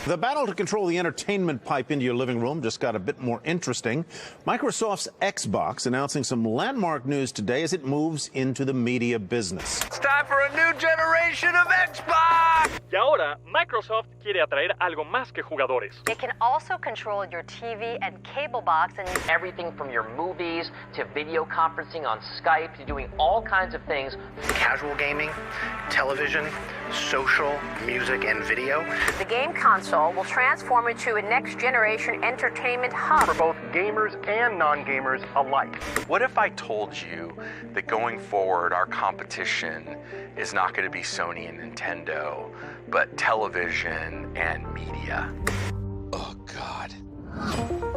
The battle to control the entertainment pipe into your living room just got a bit more interesting. Microsoft's Xbox announcing some landmark news today as it moves into the media business. It's time for a new generation of Xbox! Y ahora, Microsoft quiere atraer algo más que jugadores. It can also control your TV and cable box and everything from your movies to video conferencing on Skype to doing all kinds of things. Casual gaming, television, social, music, and video. The game console will transform into a next-generation entertainment hub For both gamers and non-gamers alike. What if I told you that going forward, our competition is not going to be Sony and Nintendo, but television and media? Oh, God.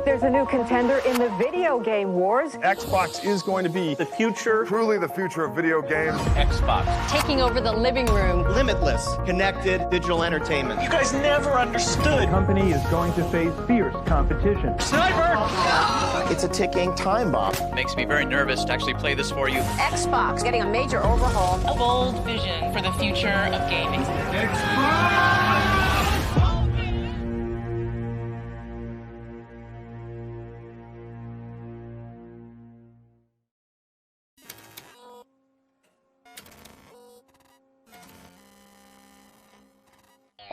There's a new contender in the video game wars. Xbox is going to be The future. truly the future of video games. Xbox. Taking over the living room. Limitless, connected digital entertainment. You guys never understood. The company is going to face fierce competition. It's a ticking time bomb. Makes me very nervous to actually play this for you. Xbox getting a major overhaul. A bold vision for the future of gaming.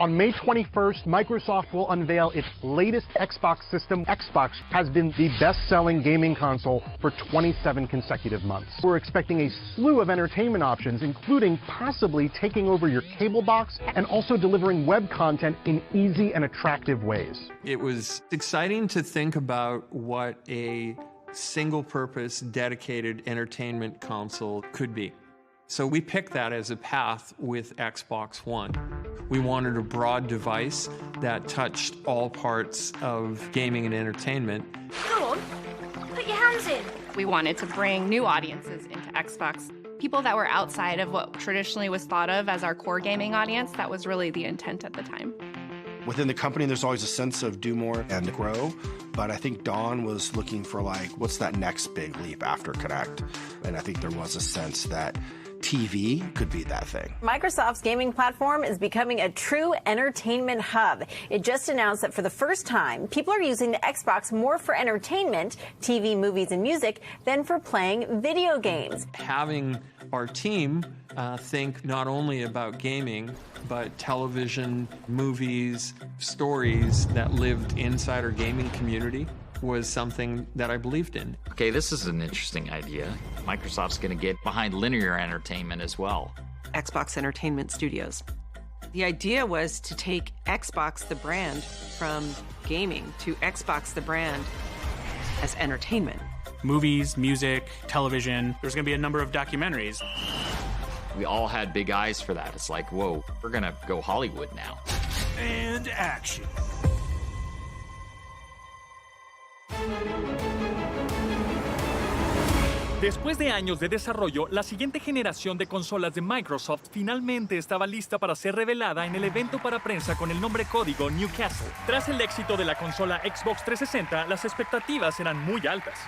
On May 21st, Microsoft will unveil its latest Xbox system. Xbox has been the best-selling gaming console for 27 consecutive months. We're expecting a slew of entertainment options, including possibly taking over your cable box and also delivering web content in easy and attractive ways. It was exciting to think about what a single-purpose, dedicated entertainment console could be. So we picked that as a path with Xbox One. We wanted a broad device that touched all parts of gaming and entertainment. Go on, put your hands in. We wanted to bring new audiences into Xbox. People that were outside of what traditionally was thought of as our core gaming audience. That was really the intent at the time. Within the company, there's always a sense of do more and grow. But I think Dawn was looking for, like, what's that next big leap after Connect? And I think there was a sense that TV could be that thing. Microsoft's gaming platform is becoming a true entertainment hub. It just announced that for the first time, people are using the Xbox more for entertainment, TV, movies, and music, than for playing video games. Having our team think not only about gaming, but television, movies, stories that lived inside our gaming community was something that I believed in. Okay, this is an interesting idea. Microsoft's going to get behind linear entertainment as well. Xbox Entertainment Studios. The idea was to take Xbox, the brand, from gaming to Xbox, the brand, as entertainment. Movies, music, television. There's going to be a number of documentaries. We all had big eyes for that. It's like, whoa, we're going to go Hollywood now. And action. Después de años de desarrollo, la siguiente generación de consolas de Microsoft finalmente estaba lista para ser revelada en el evento para prensa con el nombre código Newcastle. Tras el éxito de la consola Xbox 360, las expectativas eran muy altas.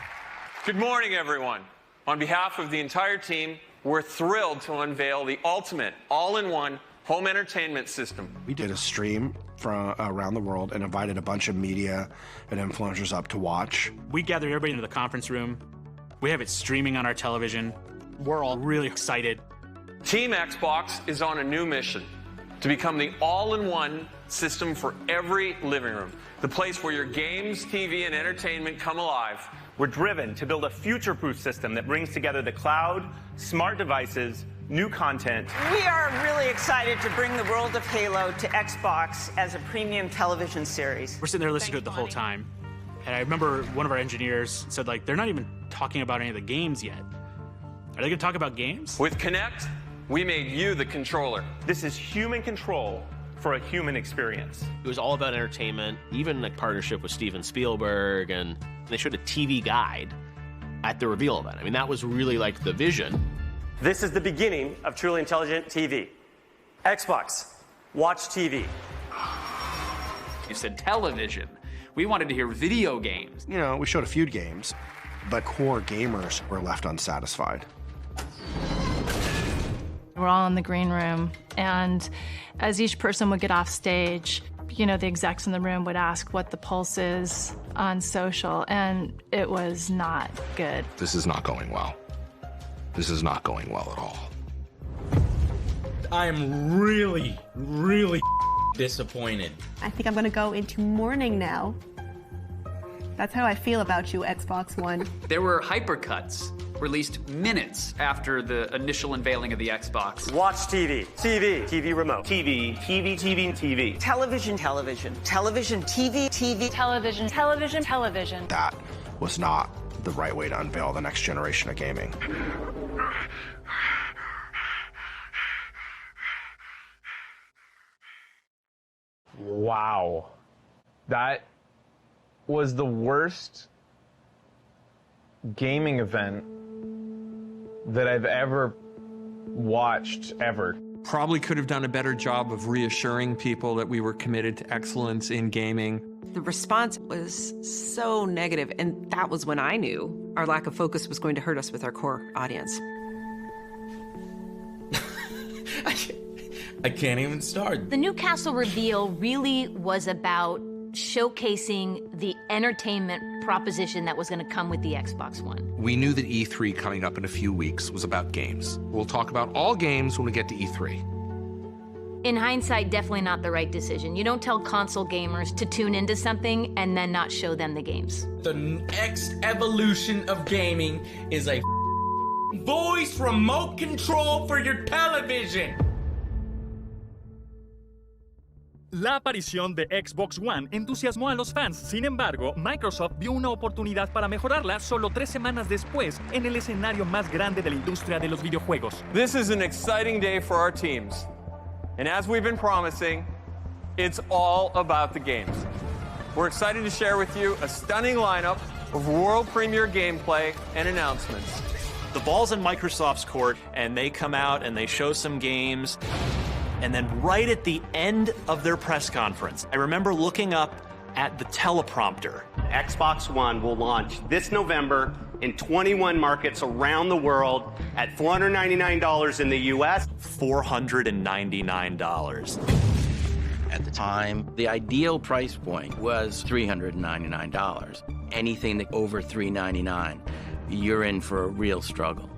Good morning, everyone. On behalf of the entire team, we're thrilled to unveil the ultimate, all-in-one home entertainment system. We did a stream from around the world and invited a bunch of media and influencers up to watch. We gathered everybody into the conference room. We have it streaming on our television. We're all really excited. Team Xbox is on a new mission to become the all-in-one system for every living room, the place where your games, TV, and entertainment come alive. We're driven to build a future-proof system that brings together the cloud, smart devices, new content. We are really excited to bring the world of Halo to Xbox as a premium television series. We're sitting there listening to it the whole time. And I remember one of our engineers said, like, they're not even talking about any of the games yet. Are they going to talk about games? With Kinect, we made you the controller. This is human control for a human experience. It was all about entertainment, even a partnership with Steven Spielberg, and they showed a TV guide at the reveal event. I mean, that was really like the vision. This is the beginning of truly intelligent TV. Xbox, watch TV. You said television. We wanted to hear video games. You know, we showed a few games, but core gamers were left unsatisfied. We're all in the green room, and as each person would get off stage, You know, the execs in the room would ask what the pulse is on social, and it was not good. This is not going well. This is not going well at all. I am really, really disappointed. I think I'm gonna go into mourning now. That's how I feel about you, Xbox One. There were hypercuts released minutes after the initial unveiling of the Xbox. Watch TV, TV remote, TV, TV. Television, TV, television. That was not the right way to unveil the next generation of gaming. Wow. That was the worst gaming event that I've ever watched, ever. Probably could have done a better job of reassuring people that we were committed to excellence in gaming. The response was so negative, and that was when I knew our lack of focus was going to hurt us with our core audience. I can't even start. The Newcastle reveal really was about showcasing the entertainment proposition that was going to come with the Xbox One. We knew that E3 coming up in a few weeks was about games. We'll talk about all games when we get to E3. In hindsight, definitely not the right decision. You don't tell console gamers to tune into something and then not show them the games. The next evolution of gaming is a voice remote control for your television. La aparición de Xbox One entusiasmó a los fans. Sin embargo, Microsoft vio una oportunidad para mejorarla solo 3 semanas después en el escenario más grande de la industria de los videojuegos. This is an exciting day for our teams. And as we've been promising, it's all about the games. We're excited to share with you a stunning lineup of world premiere gameplay and announcements. The ball's in Microsoft's court, and they come out and they show some games. And then right at the end of their press conference, I remember looking up at the teleprompter. Xbox One will launch this November in 21 markets around the world at $499 in the US. $499. At the time, the ideal price point was $399. Anything that over $399, you're in for a real struggle.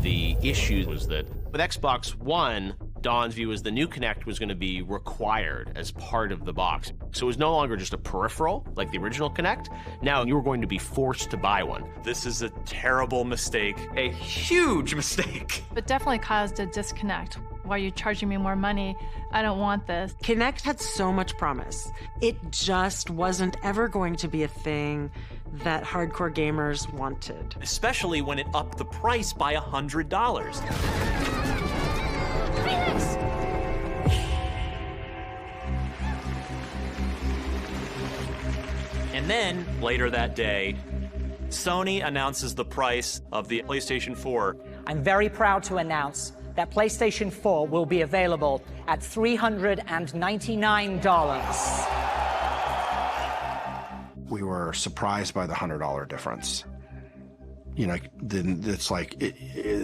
The issue was that with Xbox One, Don's view was the new Kinect was going to be required as part of the box. So it was no longer just a peripheral, like the original Kinect. Now you were going to be forced to buy one. This is a terrible mistake, a huge mistake. But definitely caused a disconnect. Why are you charging me more money? I don't want this. Kinect had so much promise. It just wasn't ever going to be a thing that hardcore gamers wanted. Especially when it upped the price by $100. And then, later that day, Sony announces the price of the PlayStation 4. I'm very proud to announce that PlayStation 4 will be available at $399. We were surprised by the $100 difference. You know, then it's like,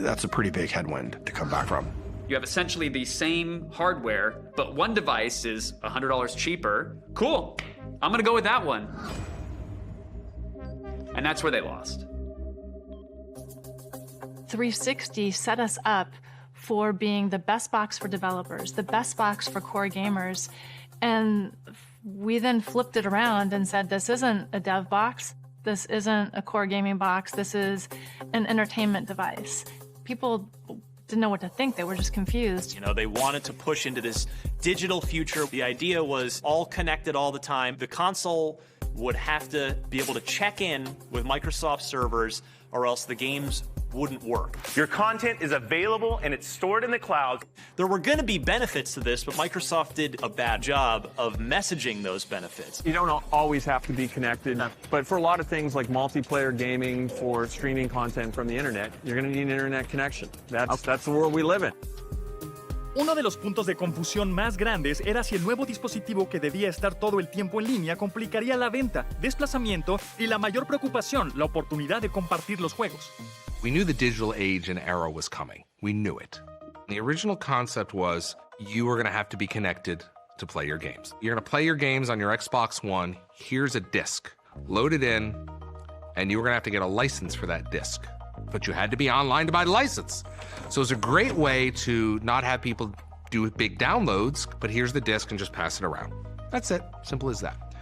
that's a pretty big headwind to come back from. You have essentially the same hardware, but one device is $100 cheaper. Cool, I'm gonna go with that one. And that's where they lost. 360 set us up for being the best box for developers, the best box for core gamers. And we then flipped it around and said, this isn't a dev box. This isn't a core gaming box. This is an entertainment device. People didn't know what to think. They were just confused. You know, they wanted to push into this digital future. The idea was all connected all the time. The console would have to be able to check in with Microsoft servers or else the games wouldn't work. Your content is available and it's stored in the cloud. There were going to be benefits to this, but Microsoft did a bad job of messaging those benefits. You don't always have to be connected, but for a lot of things like multiplayer gaming, for streaming content from the internet, you're going to need an internet connection. That's the world we live in. Uno de los puntos de confusión más grandes era si el nuevo dispositivo que debía estar todo el tiempo en línea complicaría la venta, desplazamiento y la mayor preocupación, la oportunidad de compartir los juegos. We knew the digital age and era was coming. We knew it. The original concept was you were going to have to be connected to play your games. You're going to play your games on your Xbox One. Here's a disc. Load it in, and you were going to have to get a license for that disc. But you had to be online to buy the license. So it was a great way to not have people do big downloads, but here's the disc and just pass it around. That's it. Simple as that.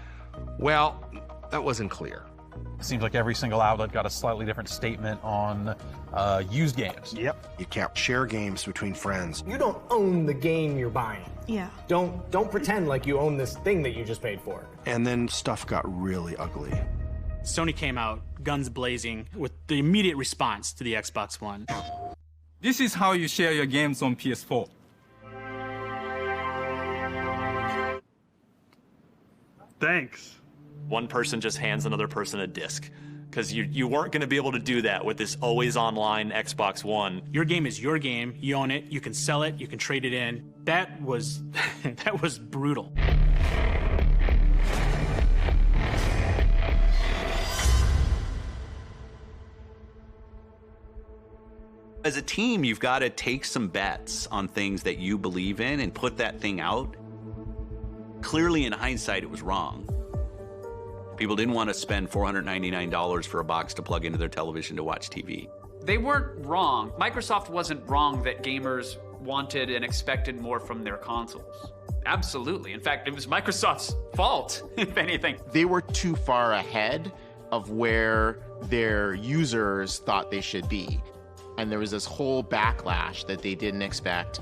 Well, that wasn't clear. It seems like every single outlet got a slightly different statement on used games. Yep. You can't share games between friends. You don't own the game you're buying. Yeah. Don't pretend like you own this thing that you just paid for. And then stuff got really ugly. Sony came out guns blazing with the immediate response to the Xbox One. This is how you share your games on PS4. Thanks. One person just hands another person a disc. Because you weren't going to be able to do that with this always online Xbox One. Your game is your game. You own it. You can sell it. You can trade it in. That was that was brutal. As a team, you've got to take some bets on things that you believe in and put that thing out. Clearly, in hindsight, it was wrong. People didn't want to spend $499 for a box to plug into their television to watch TV. They weren't wrong. Microsoft wasn't wrong that gamers wanted and expected more from their consoles. Absolutely. In fact, it was Microsoft's fault, if anything. They were too far ahead of where their users thought they should be. And there was this whole backlash that they didn't expect.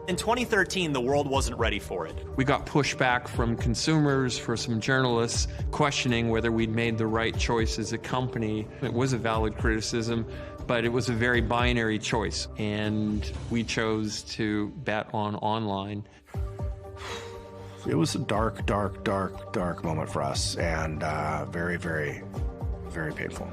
In 2013, the world wasn't ready for it. We got pushback from consumers, for some journalists, questioning whether we'd made the right choice as a company. It was a valid criticism, but it was a very binary choice, and we chose to bet on online. It was a dark, dark, dark, dark moment for us, and very, very, very painful.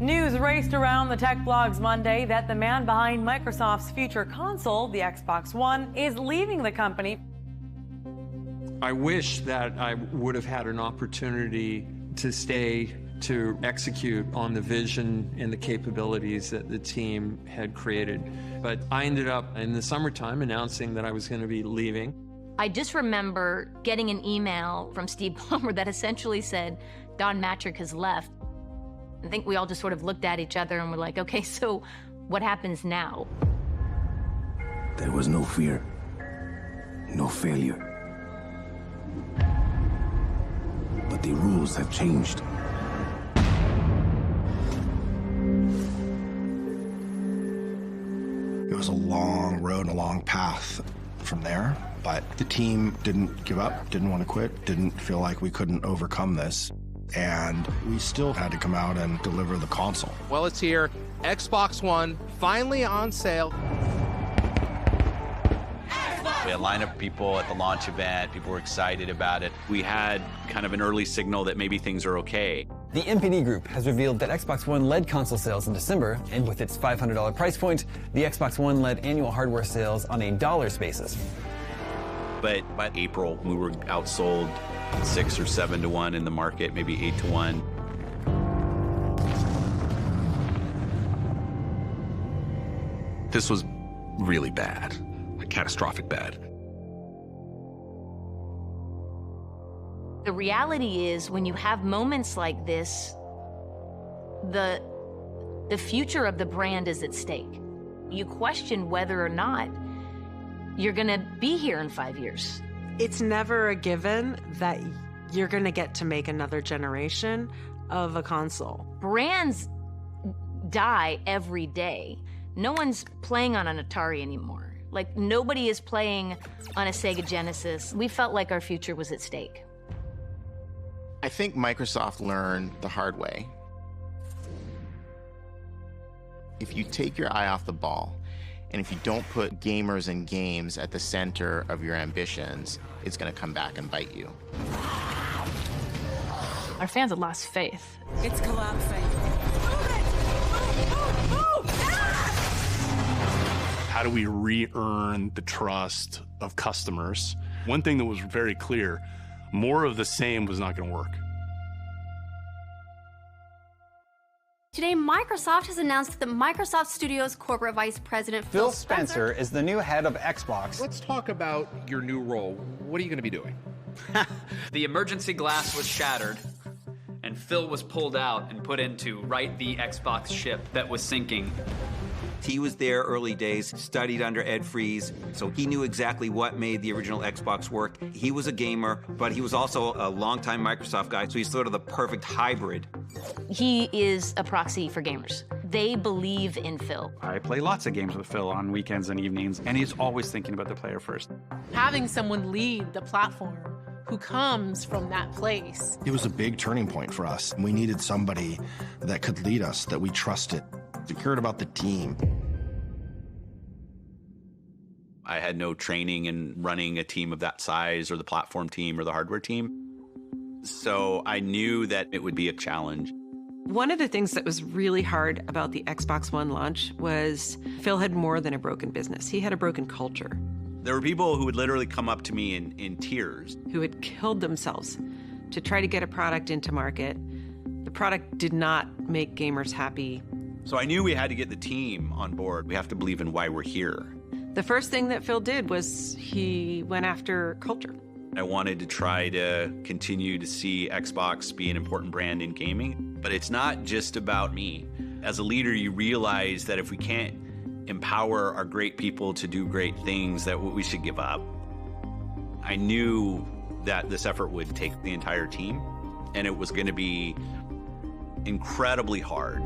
News raced around the tech blogs Monday that the man behind Microsoft's future console, the Xbox One, is leaving the company. I wish that I would have had an opportunity to stay to execute on the vision and the capabilities that the team had created. But I ended up in the summertime announcing that I was going to be leaving. I just remember getting an email from Steve Ballmer that essentially said, Don Mattrick has left. I think we all just sort of looked at each other and were like, okay, so what happens now? There was no fear, no failure. But the rules have changed. It was a long road and a long path from there, but the team didn't give up, didn't want to quit, didn't feel like we couldn't overcome this. And we still had to come out and deliver the console. Well, it's here. Xbox One, finally on sale. We had a lineup of people at the launch event. People were excited about it. We had kind of an early signal that maybe things are okay. The NPD Group has revealed that Xbox One led console sales in December, and with its $500 price point, the Xbox One led annual hardware sales on a dollars basis. But by April, we were outsold 6 or 7 to 1 in the market, maybe 8 to 1. This was really bad, like catastrophic bad. The reality is, when you have moments like this, the future of the brand is at stake. You question whether or not you're gonna be here in 5 years. It's never a given that you're gonna get to make another generation of a console. Brands die every day. No one's playing on an Atari anymore. Like, nobody is playing on a Sega Genesis. We felt like our future was at stake. I think Microsoft learned the hard way. If you take your eye off the ball, and if you don't put gamers and games at the center of your ambitions, it's going to come back and bite you. Our fans had lost faith. It's collapsing. How do we re-earn the trust of customers? One thing that was very clear, more of the same was not going to work. Today, Microsoft has announced that Microsoft Studios Corporate Vice President Phil Spencer is the new head of Xbox. Let's talk about your new role. What are you going to be doing? The emergency glass was shattered, and Phil was pulled out and put in to right the Xbox ship that was sinking. He was there early days, studied under Ed Fries, so he knew exactly what made the original Xbox work. He was a gamer, but he was also a longtime Microsoft guy, so he's sort of the perfect hybrid. He is a proxy for gamers. They believe in Phil. I play lots of games with Phil on weekends and evenings, and he's always thinking about the player first. Having someone lead the platform who comes from that place. It was a big turning point for us. We needed somebody that could lead us, that we trusted. We cared about the team. I had no training in running a team of that size or the platform team or the hardware team. So I knew that it would be a challenge. One of the things that was really hard about the Xbox One launch was Phil had more than a broken business. He had a broken culture. There were people who would literally come up to me in tears. Who had killed themselves to try to get a product into market. The product did not make gamers happy. So I knew we had to get the team on board. We have to believe in why we're here. The first thing that Phil did was he went after culture. I wanted to try to continue to see Xbox be an important brand in gaming, but it's not just about me. As a leader, you realize that if we can't empower our great people to do great things, that we should give up. I knew that this effort would take the entire team, and it was going to be incredibly hard.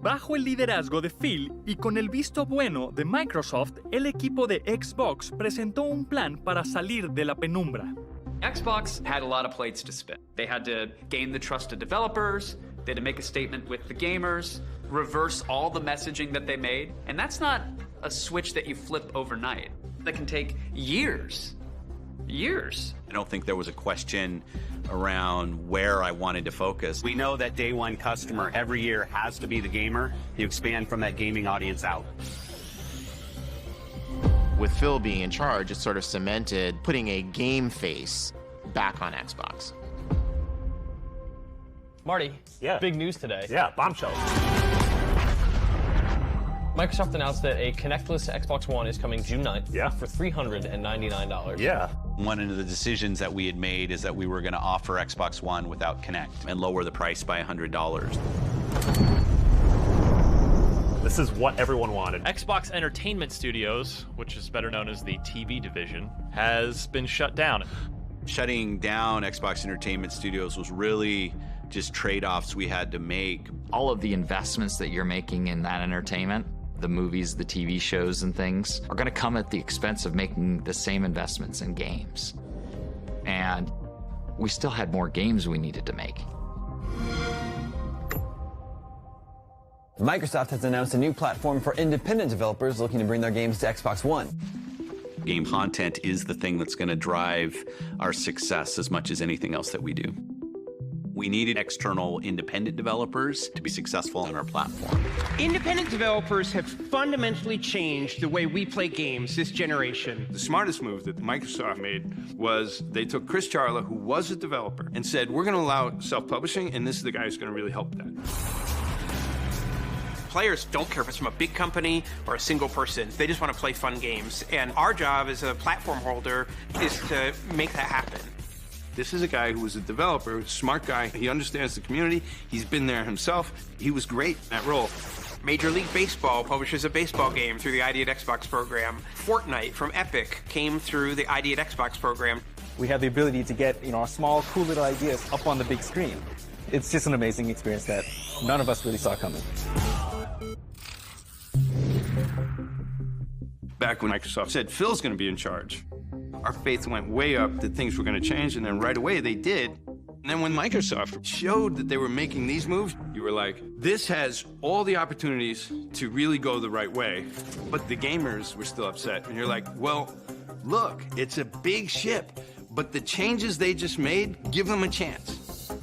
Bajo el liderazgo de Phil y con el visto bueno de Microsoft, el equipo de Xbox presentó un plan para salir de la penumbra. Xbox had a lot of plates to spin. They had to gain the trust of developers, they had to make a statement with the gamers, reverse all the messaging that they made, and that's not a switch that you flip overnight. That can take years. Years. I don't think there was a question around where I wanted to focus. We know that day one customer every year has to be the gamer. You expand from that gaming audience out. With Phil being in charge, it sort of cemented putting a game face back on Xbox. Marty, big news today. Yeah, bombshell. Microsoft announced that a connectless Xbox One is coming June 9th for $399. Yeah. One of the decisions that we had made is that we were going to offer Xbox One without Kinect and lower the price by $100. This is what everyone wanted. Xbox Entertainment Studios, which is better known as the TV division, has been shut down. Shutting down Xbox Entertainment Studios was really just trade-offs we had to make. All of the investments that you're making in that entertainment, the movies, the TV shows and things, are going to come at the expense of making the same investments in games. And we still had more games we needed to make. Microsoft has announced a new platform for independent developers looking to bring their games to Xbox One. Game content is the thing that's going to drive our success as much as anything else that we do. We needed external independent developers to be successful on our platform. Independent developers have fundamentally changed the way we play games this generation. The smartest move that Microsoft made was they took Chris Charla, who was a developer, and said, we're going to allow self-publishing, and this is the guy who's going to really help that. Players don't care if it's from a big company or a single person. They just want to play fun games. And our job as a platform holder is to make that happen. This is a guy who was a developer, a smart guy. He understands the community. He's been there himself. He was great in that role. Major League Baseball publishes a baseball game through the ID at Xbox program. Fortnite from Epic came through the ID at Xbox program. We have the ability to get, our small, cool little ideas up on the big screen. It's just an amazing experience that none of us really saw coming. Back when Microsoft said Phil's going to be in charge, our faith went way up that things were going to change, and then right away they did. And then when Microsoft showed that they were making these moves, you were like, this has all the opportunities to really go the right way. But the gamers were still upset. And you're like, well, look, it's a big ship, but the changes they just made, give them a chance.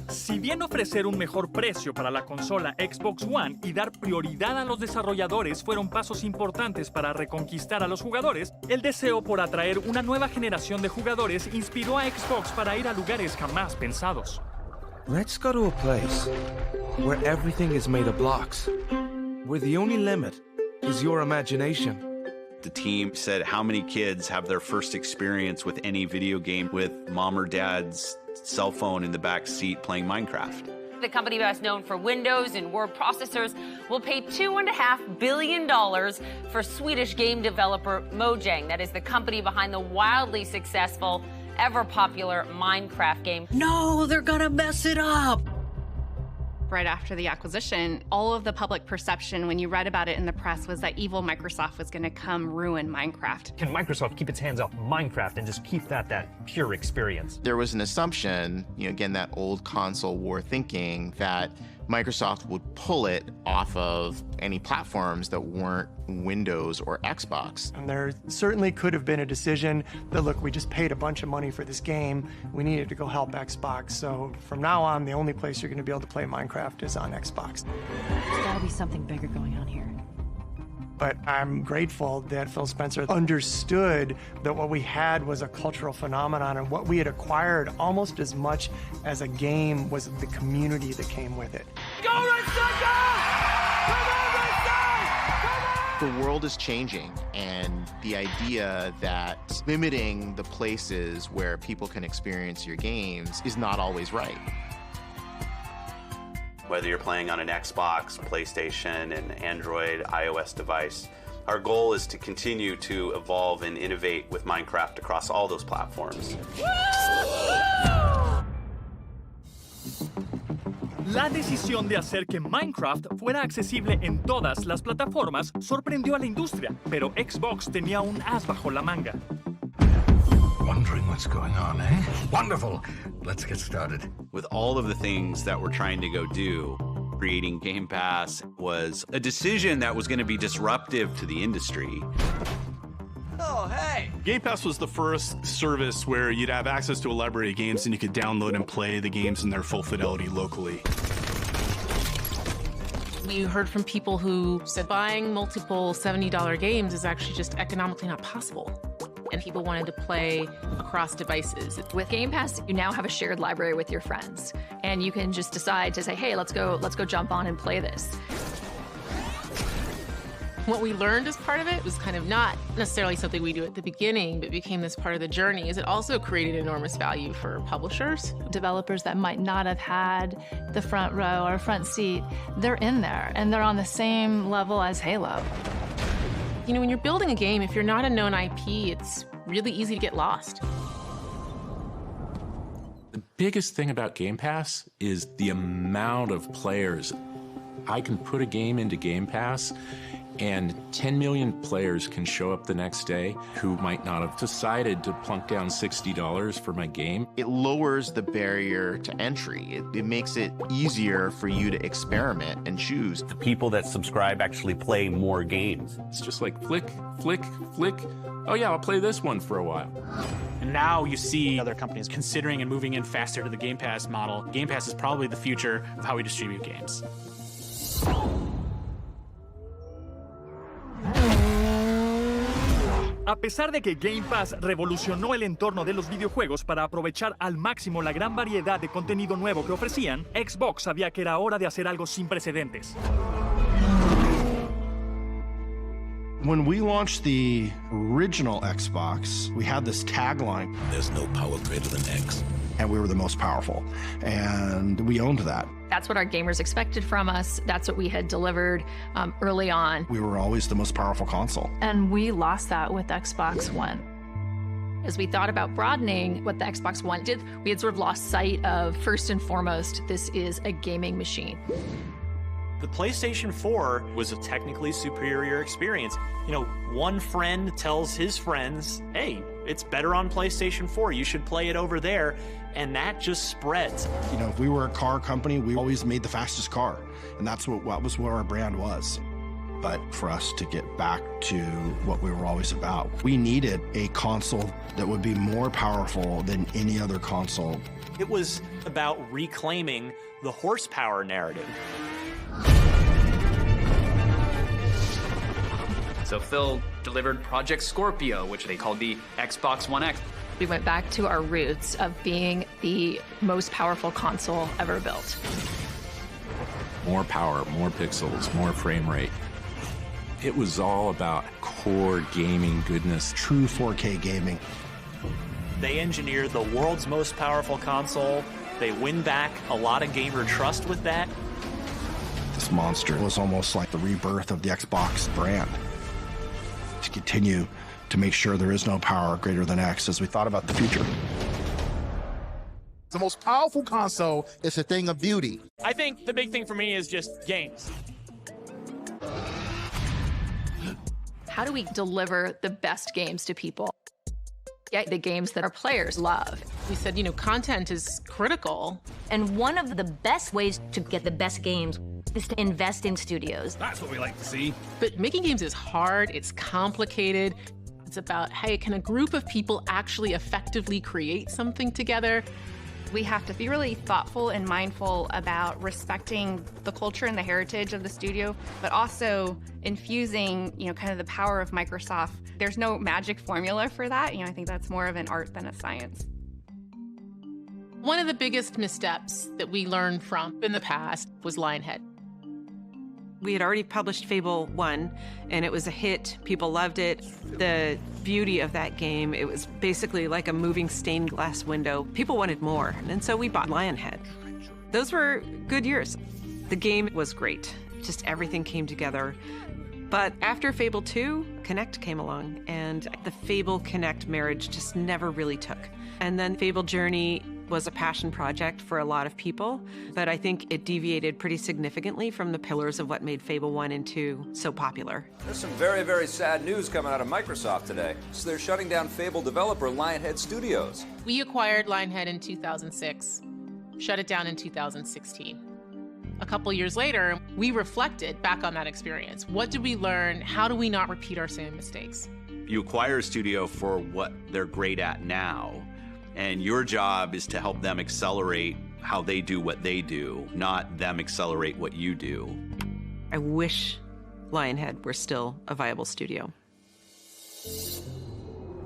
Si bien ofrecer un mejor precio para la consola Xbox One y dar prioridad a los desarrolladores fueron pasos importantes para reconquistar a los jugadores, el deseo por atraer una nueva generación de jugadores inspiró a Xbox para ir a lugares jamás pensados. Let's go to a place where everything is made of blocks, where the only limit is your imagination. The team said how many kids have their first experience with any video game with mom or dad's cell phone in the back seat playing Minecraft. The company best known for Windows and word processors will pay $2.5 billion for Swedish game developer Mojang. That is the company behind the wildly successful, ever-popular Minecraft game. No, they're gonna mess it up! Right after the acquisition, all of the public perception when you read about it in the press was that evil Microsoft was going to come ruin Minecraft. Can Microsoft keep its hands off Minecraft and just keep that pure experience? There was an assumption, again, that old console war thinking that Microsoft would pull it off of any platforms that weren't Windows or Xbox. And there certainly could have been a decision that, look, we just paid a bunch of money for this game. We needed to go help Xbox. So from now on, the only place you're going to be able to play Minecraft is on Xbox. There's got to be something bigger going on here. But I'm grateful that Phil Spencer understood that what we had was a cultural phenomenon, and what we had acquired almost as much as a game was the community that came with it. Go Red The world is changing, and the idea that limiting the places where people can experience your games is not always right. Whether you're playing on an Xbox, PlayStation, an Android, iOS device, our goal is to continue to evolve and innovate with Minecraft across all those platforms. La decisión de hacer que Minecraft fuera accesible en todas las plataformas sorprendió a la industria, pero Xbox tenía un as bajo la manga. Wondering what's going on, eh? Wonderful. Let's get started. With all of the things that we're trying to go do, creating Game Pass was a decision that was going to be disruptive to the industry. Oh, hey! Game Pass was the first service where you'd have access to a library of games and you could download and play the games in their full fidelity locally. We heard from people who said buying multiple $70 games is actually just economically not possible. And people wanted to play across devices. With Game Pass, you now have a shared library with your friends. And you can just decide to say, hey, let's go jump on and play this. What we learned as part of it was kind of not necessarily something we do at the beginning, but became this part of the journey, is it also created enormous value for publishers. Developers that might not have had the front row or front seat, they're in there, and they're on the same level as Halo. You know, when you're building a game, if you're not a known IP, it's really easy to get lost. The biggest thing about Game Pass is the amount of players. I can put a game into Game Pass, and 10 million players can show up the next day who might not have decided to plunk down $60 for my game. It lowers the barrier to entry. It makes it easier for you to experiment and choose. The people that subscribe actually play more games. It's just like flick, flick, flick. Oh yeah, I'll play this one for a while. And now you see other companies considering and moving in faster to the Game Pass model. Game Pass is probably the future of how we distribute games. A pesar de que Game Pass revolucionó el entorno de los videojuegos para aprovechar al máximo la gran variedad de contenido nuevo que ofrecían, Xbox sabía que era hora de hacer algo sin precedentes. When we launched the original Xbox, we had this tagline. There's no power greater than X. And we were the most powerful. And we owned that. That's what our gamers expected from us. That's what we had delivered early on. We were always the most powerful console. And we lost that with Xbox One. As we thought about broadening what the Xbox One did, we had sort of lost sight of, first and foremost, this is a gaming machine. The PlayStation 4 was a technically superior experience. You know, one friend tells his friends, hey, it's better on PlayStation 4, you should play it over there, and that just spreads. You know, if we were a car company, we always made the fastest car, and that's what our brand was. But for us to get back to what we were always about, we needed a console that would be more powerful than any other console. It was about reclaiming the horsepower narrative. So Phil delivered Project Scorpio, which they called the Xbox One X. We went back to our roots of being the most powerful console ever built. More power, more pixels, more frame rate. It was all about core gaming goodness. True 4K gaming. They engineered the world's most powerful console. They win back a lot of gamer trust with that. This monster was almost like the rebirth of the Xbox brand. To continue to make sure there is no power greater than X as we thought about the future. The most powerful console is a thing of beauty. I think the big thing for me is just games. How do we deliver the best games to people? Get the games that our players love. We said, content is critical. And one of the best ways to get the best games is to invest in studios. That's what we like to see. But making games is hard, it's complicated. It's about, hey, can a group of people actually effectively create something together? We have to be really thoughtful and mindful about respecting the culture and the heritage of the studio, but also infusing, kind of the power of Microsoft. There's no magic formula for that. I think that's more of an art than a science. One of the biggest missteps that we learned from in the past was Lionhead. We had already published Fable 1, and it was a hit. People loved it. The beauty of that game, it was basically like a moving stained glass window. People wanted more, and so we bought Lionhead. Those were good years. The game was great. Just everything came together. But after Fable 2, Connect came along, and the Fable-Connect marriage just never really took. And then Fable Journey was a passion project for a lot of people, but I think it deviated pretty significantly from the pillars of what made Fable 1 and 2 so popular. There's some very, very sad news coming out of Microsoft today. So they're shutting down Fable developer Lionhead Studios. We acquired Lionhead in 2006, shut it down in 2016. A couple years later, we reflected back on that experience. What did we learn? How do we not repeat our same mistakes? You acquire a studio for what they're great at now, and your job is to help them accelerate how they do what they do, not them accelerate what you do. I wish Lionhead were still a viable studio.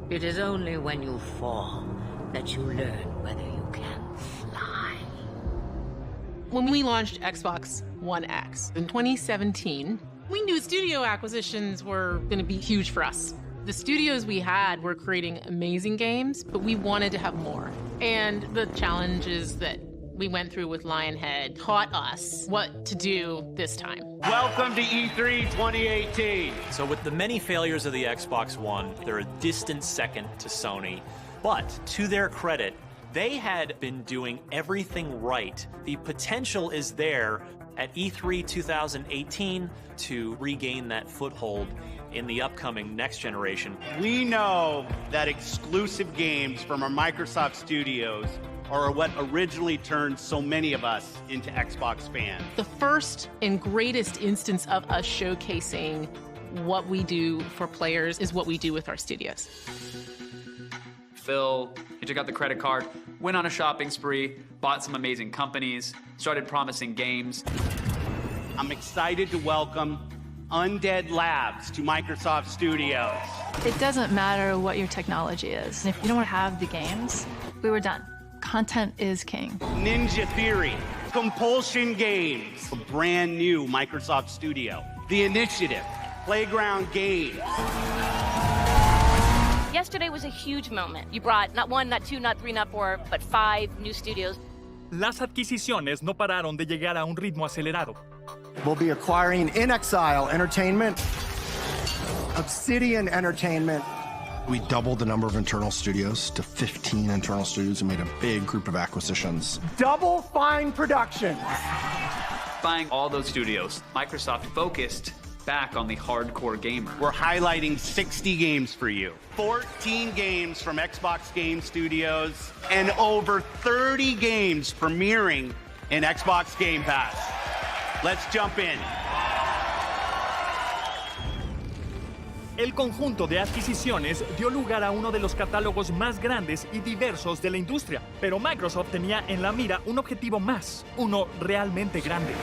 It is only when you fall that you learn whether you can fly. When we launched Xbox One X in 2017, we knew studio acquisitions were going to be huge for us. The studios we had were creating amazing games, but we wanted to have more. And the challenges that we went through with Lionhead taught us what to do this time. Welcome to E3 2018. So with the many failures of the Xbox One, they're a distant second to Sony. But to their credit, they had been doing everything right. The potential is there at E3 2018 to regain that foothold in the upcoming next generation. We know that exclusive games from our Microsoft studios are what originally turned so many of us into Xbox fans. The first and greatest instance of us showcasing what we do for players is what we do with our studios. Phil, he took out the credit card, went on a shopping spree, bought some amazing companies, started promising games. I'm excited to welcome Undead Labs to Microsoft Studios. It doesn't matter what your technology is. If you don't have the games, we were done. Content is king. Ninja Theory, Compulsion Games, a brand new Microsoft studio. The Initiative, Playground Games. Yesterday was a huge moment. You brought not one, not two, not three, not four, but 5 new studios. Las adquisiciones no pararon de llegar a un ritmo acelerado. We'll be acquiring In Exile Entertainment, Obsidian Entertainment. We doubled the number of internal studios to 15 internal studios and made a big group of acquisitions. Double Fine Productions. Buying all those studios, Microsoft focused back on the hardcore gamer. We're highlighting 60 games for you. 14 games from Xbox Game Studios and over 30 games premiering in Xbox Game Pass. Let's jump in. El conjunto de adquisiciones dio lugar a uno de los catálogos más grandes y diversos de la industria, pero Microsoft tenía en la mira un objetivo más, uno realmente grande.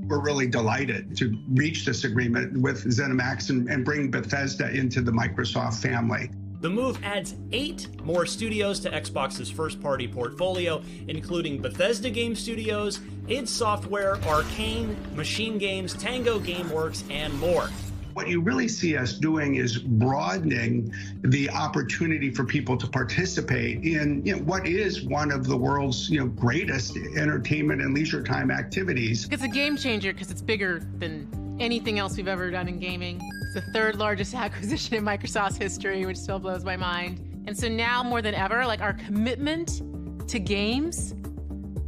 We're we're really delighted to reach this agreement with ZeniMax and bring Bethesda into the Microsoft family. The move adds 8 more studios to Xbox's first-party portfolio, including Bethesda Game Studios, id Software, Arcane, Machine Games, Tango Gameworks, and more. What you really see us doing is broadening the opportunity for people to participate in what is one of the world's greatest entertainment and leisure time activities. It's a game changer because it's bigger than anything else we've ever done in gaming. It's the 3rd largest acquisition in Microsoft's history, which still blows my mind. And so now more than ever, like, our commitment to games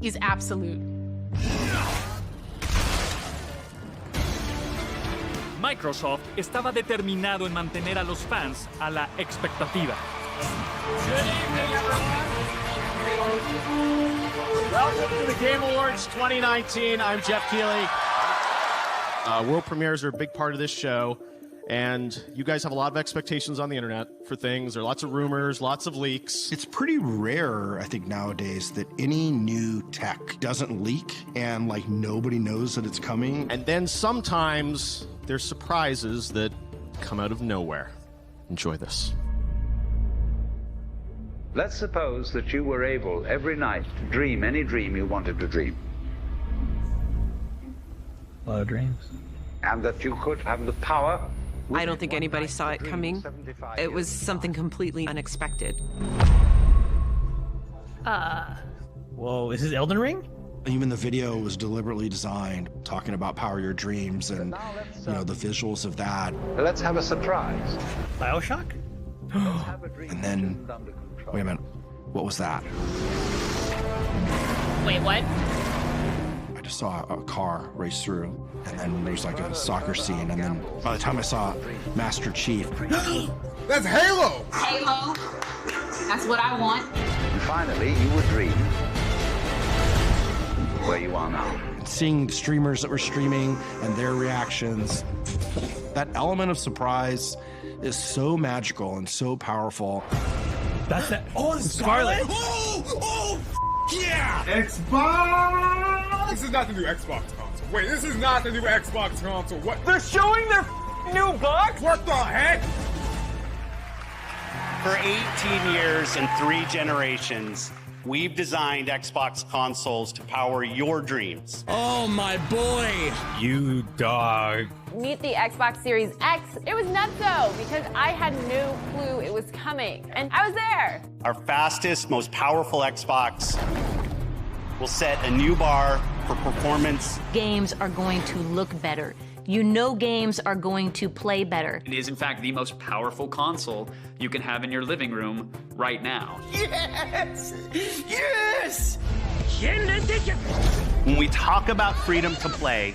is absolute. Microsoft estaba determinado en mantener a los fans a la expectativa. Good evening, everyone. Welcome to the Game Awards 2019. I'm Jeff Keighley. World premieres are a big part of this show, and you guys have a lot of expectations on the internet for things. There are lots of rumors, lots of leaks. It's pretty rare, I think, nowadays that any new tech doesn't leak and like nobody knows that it's coming. And then sometimes there's surprises that come out of nowhere. Enjoy this. Let's suppose that you were able every night to dream any dream you wanted to dream. A lot of dreams. And that you could have the power. I don't think anybody saw it coming. It was something completely unexpected. Whoa, is this Elden Ring? Even the video was deliberately designed, talking about power your dreams and the visuals of that. Let's have a surprise. BioShock? And then, wait a minute, what was that? Wait, what? I just saw a car race through, and then there's like a soccer scene, and then by the time I saw Master Chief... That's Halo! Halo. That's what I want. And finally, you would dream where you are now. Seeing streamers that were streaming and their reactions, that element of surprise is so magical and so powerful. That's that. Oh, it's Scarlet! Oh, yeah! Xbox! This is not the new Xbox console. Wait, this is not the new Xbox console. What? They're showing their new box? What the heck? For 18 years and 3 generations, we've designed Xbox consoles to power your dreams. Oh, my boy. You dog. Meet the Xbox Series X. It was nutso because I had no clue it was coming, and I was there. Our fastest, most powerful Xbox will set a new bar for performance. Games are going to look better. You know games are going to play better. It is, in fact, the most powerful console you can have in your living room right now. Yes! Yes! When we talk about freedom to play,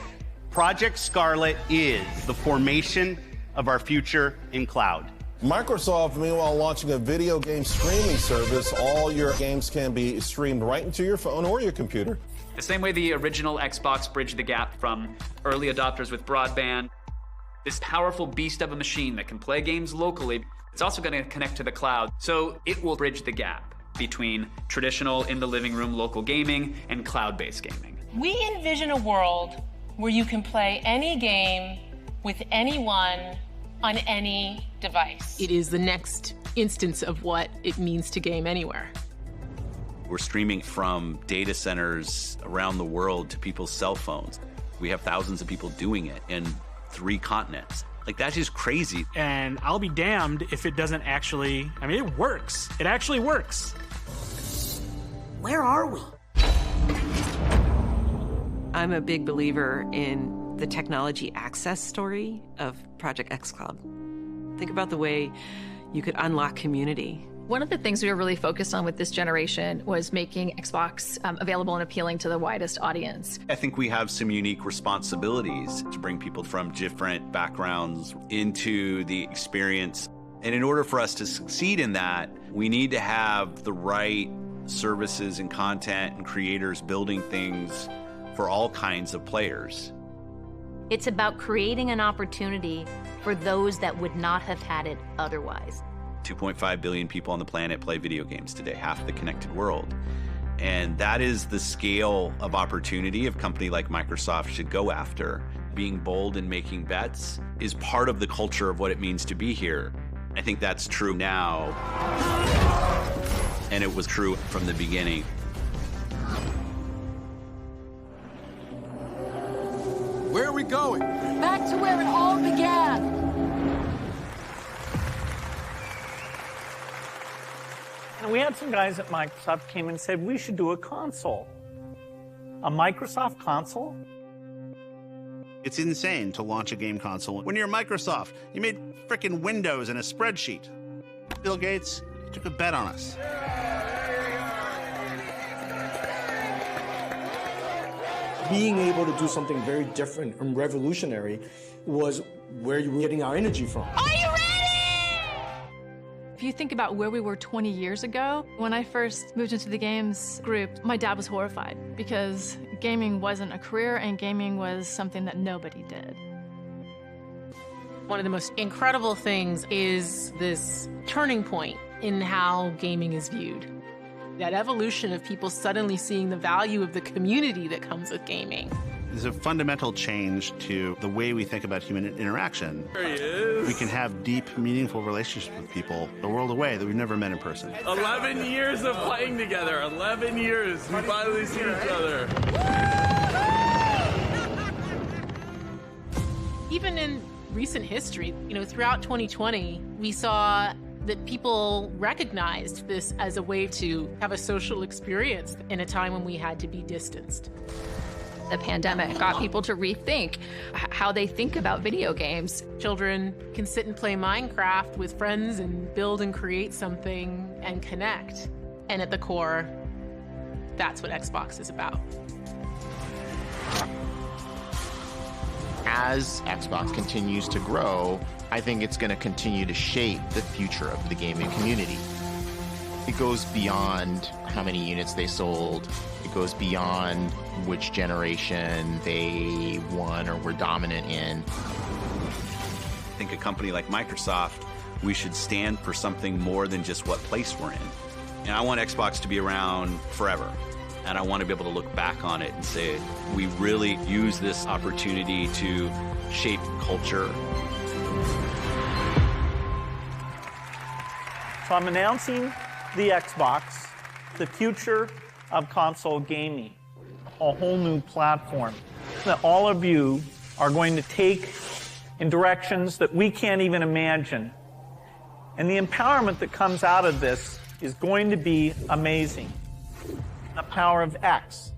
Project Scarlet is the formation of our future in cloud. Microsoft, meanwhile, launching a video game streaming service. All your games can be streamed right into your phone or your computer. The same way the original Xbox bridged the gap from early adopters with broadband, this powerful beast of a machine that can play games locally, it's also going to connect to the cloud. So it will bridge the gap between traditional in the living room local gaming and cloud-based gaming. We envision a world where you can play any game with anyone on any device. It is the next instance of what it means to game anywhere. We're streaming from data centers around the world to people's cell phones. We have thousands of people doing it in 3 continents. Like, that's just crazy. And I'll be damned if it doesn't actually, I mean, it works. It actually works. Where are we? I'm a big believer in the technology access story of Project xCloud. Think about the way you could unlock community. One of the things we were really focused on with this generation was making Xbox available and appealing to the widest audience. I think we have some unique responsibilities to bring people from different backgrounds into the experience. And in order for us to succeed in that, we need to have the right services and content and creators building things for all kinds of players. It's about creating an opportunity for those that would not have had it otherwise. 2.5 billion people on the planet play video games today, half the connected world. And that is the scale of opportunity a company like Microsoft should go after. Being bold and making bets is part of the culture of what it means to be here. I think that's true now, and it was true from the beginning. Where are we going? Back to where it all began. And we had some guys at Microsoft came and said, we should do a console. A Microsoft console? It's insane to launch a game console. When you're Microsoft, you made frickin' Windows and a spreadsheet. Bill Gates took a bet on us. Being able to do something very different and revolutionary was where you were getting our energy from. Are you ready? If you think about where we were 20 years ago, when I first moved into the games group, my dad was horrified because gaming wasn't a career and gaming was something that nobody did. One of the most incredible things is this turning point in how gaming is viewed. That evolution of people suddenly seeing the value of the community that comes with gaming. There's a fundamental change to the way we think about human interaction. There he is. We can have deep, meaningful relationships with people a world away that we've never met in person. 11 years of playing together. 11 years. We finally see each other. Even in recent history, throughout 2020, we saw that people recognized this as a way to have a social experience in a time when we had to be distanced. The pandemic got people to rethink how they think about video games. Children can sit and play Minecraft with friends and build and create something and connect. And at the core, that's what Xbox is about. As Xbox continues to grow, I think it's going to continue to shape the future of the gaming community. It goes beyond how many units they sold. It goes beyond which generation they won or were dominant in. I think a company like Microsoft, we should stand for something more than just what place we're in. And I want Xbox to be around forever. And I want to be able to look back on it and say, we really use this opportunity to shape culture. So I'm announcing the Xbox, the future of console gaming, a whole new platform that all of you are going to take in directions that we can't even imagine. And the empowerment that comes out of this is going to be amazing. The power of X.